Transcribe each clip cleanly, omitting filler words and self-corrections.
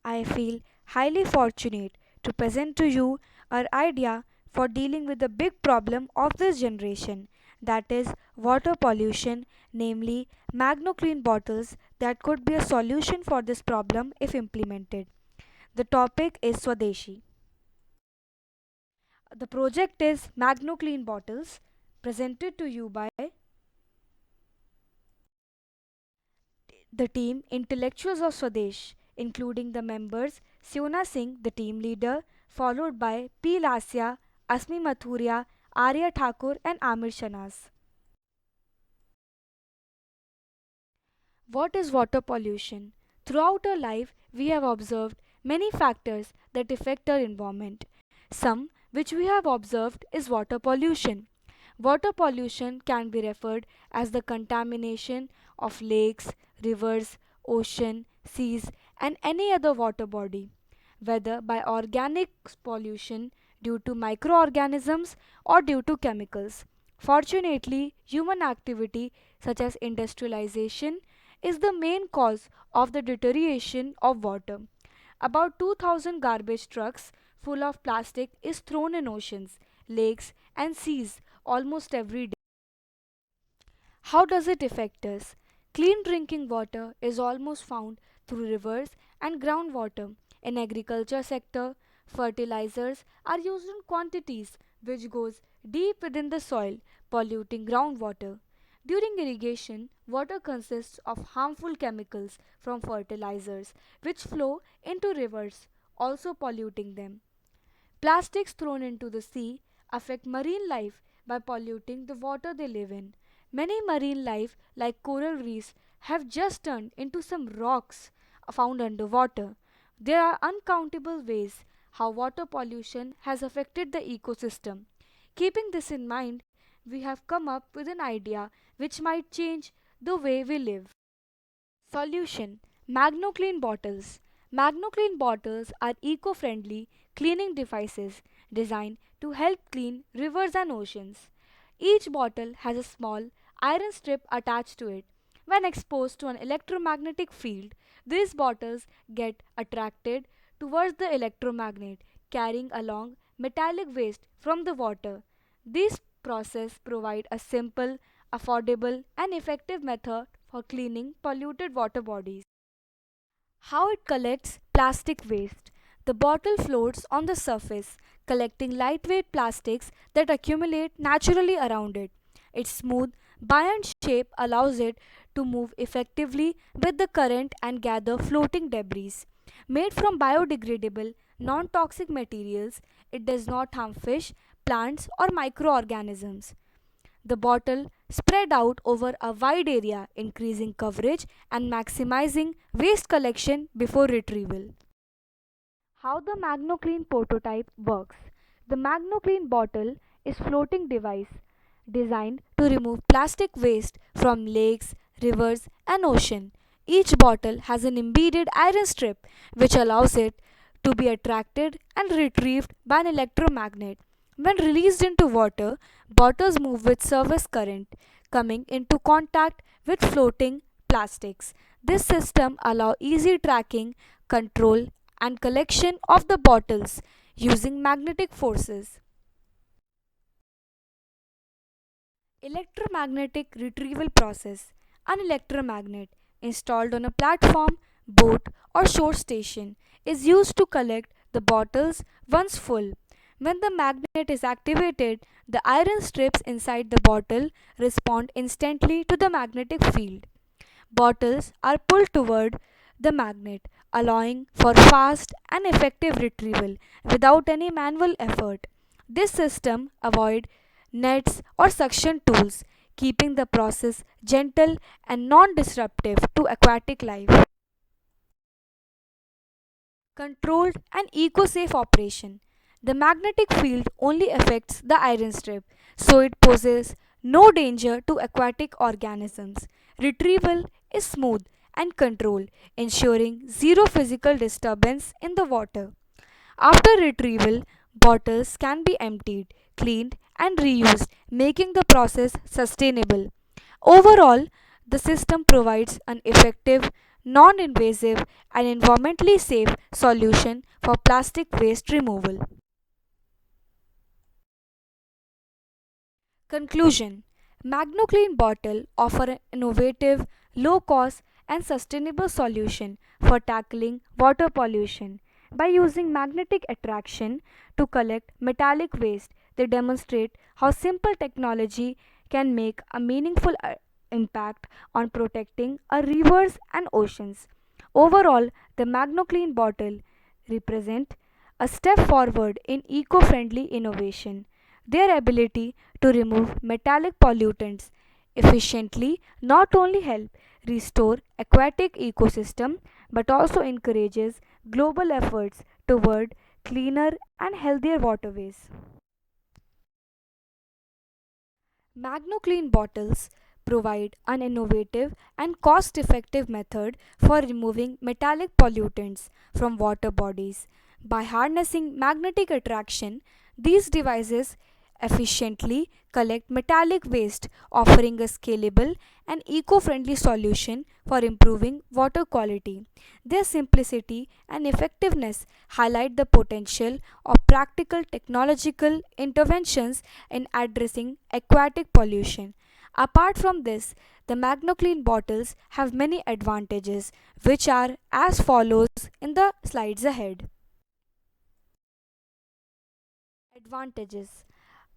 I feel highly fortunate to present to you our idea for dealing with the big problem of this generation, that is water pollution, namely Magno Clean bottles that could be a solution for this problem if implemented. The topic is Swadeshi. The project is Magno Clean Bottles, presented to you by the team Intellectuals of Swadesh, including the members Siona Singh, the team leader, followed by P. Lasya, Asmi Mathuria, Arya Thakur, and Amir Shanaz. What is water pollution? Throughout our life, we have observed many factors that affect our environment. Some which we have observed is water pollution. Water pollution can be referred as the contamination of lakes, rivers, ocean, seas, and any other water body, whether by organic pollution due to microorganisms or due to chemicals. Fortunately, human activity such as industrialization is the main cause of the deterioration of water. About 2000 garbage trucks full of plastic is thrown in oceans, lakes, and seas almost every day. How does it affect us? Clean drinking water is almost found through rivers and groundwater. In agriculture sector, fertilizers are used in quantities which goes deep within the soil, polluting groundwater. During irrigation, water consists of harmful chemicals from fertilizers which flow into rivers, also polluting them. Plastics thrown into the sea affect marine life by polluting the water they live in. Many marine life, like coral reefs, have just turned into some rocks found underwater. There are uncountable ways how water pollution has affected the ecosystem. Keeping this in mind, we have come up with an idea which might change the way we live. Solution: Magno Clean Bottles. Magno Clean bottles are eco friendly cleaning devices designed to help clean rivers and oceans. Each bottle has a small iron strip attached to it. When exposed to an electromagnetic field, these bottles get attracted towards the electromagnet, carrying along metallic waste from the water. This process provides a simple, affordable, and effective method for cleaning polluted water bodies. How it collects plastic waste. The bottle floats on the surface, collecting lightweight plastics that accumulate naturally around it. Its smooth, buoyant shape allows it to move effectively with the current and gather floating debris. Made from biodegradable, non toxic materials, it does not harm fish, plants, or microorganisms. The bottle spread out over a wide area, increasing coverage and maximizing waste collection before retrieval. How the MagnoClean prototype works. The MagnoClean bottle is floating device designed to remove plastic waste from lakes, rivers and ocean. Each bottle has an embedded iron strip which allows it to be attracted and retrieved by an electromagnet. When released into water, bottles move with surface current, coming into contact with floating plastics. This system allows easy tracking, control, and collection of the bottles using magnetic forces. Electromagnetic retrieval process. An electromagnet installed on a platform, boat, or shore station is used to collect the bottles once full. When the magnet is activated, the iron strips inside the bottle respond instantly to the magnetic field. Bottles are pulled toward the magnet, allowing for fast and effective retrieval without any manual effort. This system avoids nets or suction tools, keeping the process gentle and non disruptive to aquatic life. Controlled and eco-safe operation. The magnetic field only affects the iron strip, so it poses no danger to aquatic organisms. Retrieval is smooth and controlled, ensuring zero physical disturbance in the water. After retrieval, bottles can be emptied, cleaned, and reused, making the process sustainable. Overall, the system provides an effective, non invasive, and environmentally safe solution for plastic waste removal. Conclusion: Magno Clean Bottle offer an innovative, low cost, and sustainable solution for tackling water pollution. By using magnetic attraction to collect metallic waste, they demonstrate how simple technology can make a meaningful impact on protecting our rivers and oceans. Overall, the Magno Clean Bottle represent a step forward in eco-friendly innovation. Their ability to remove metallic pollutants efficiently not only help restore aquatic ecosystem but also encourages global efforts toward cleaner and healthier waterways. Magno Clean bottles provide an innovative and cost effective method for removing metallic pollutants from water bodies. By harnessing magnetic attraction, these devices efficiently collect metallic waste, offering a scalable and eco friendly solution for improving water quality. Their simplicity and effectiveness highlight the potential of practical technological interventions in addressing aquatic pollution. Apart from this, the MagnoClean bottles have many advantages, which are as follows in the slides ahead. Advantages: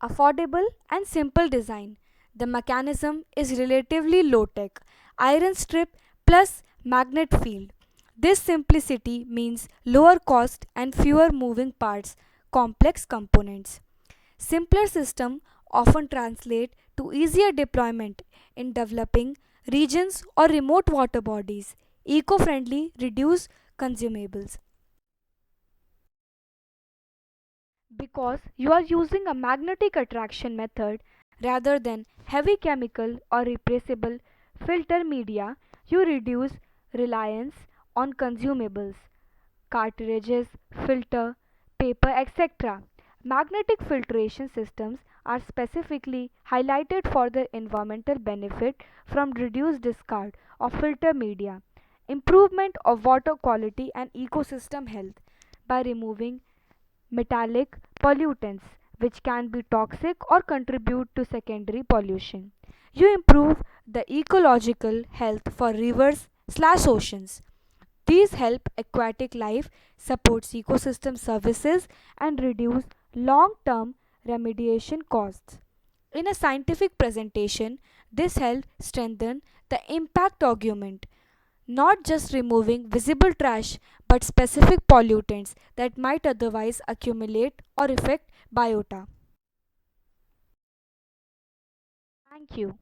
affordable and simple design. The mechanism is relatively low tech. Iron strip plus magnet field. This simplicity means lower cost and fewer moving parts, complex components. Simpler system often translate to easier deployment in developing regions or remote water bodies. Eco-friendly reduce consumables. Because you are using a magnetic attraction method rather than heavy chemical or replaceable filter media, you reduce reliance on consumables, cartridges, filter, paper, etc. Magnetic filtration systems are specifically highlighted for their environmental benefit from reduced discard of filter media, improvement of water quality and ecosystem health by removing metallic pollutants which can be toxic or contribute to secondary pollution. You improve the ecological health for rivers/oceans. These help aquatic life, supports ecosystem services and reduce long-term remediation costs. In a scientific presentation, this helped strengthen the impact argument, not just removing visible trash but specific pollutants that might otherwise accumulate or affect biota. Thank you.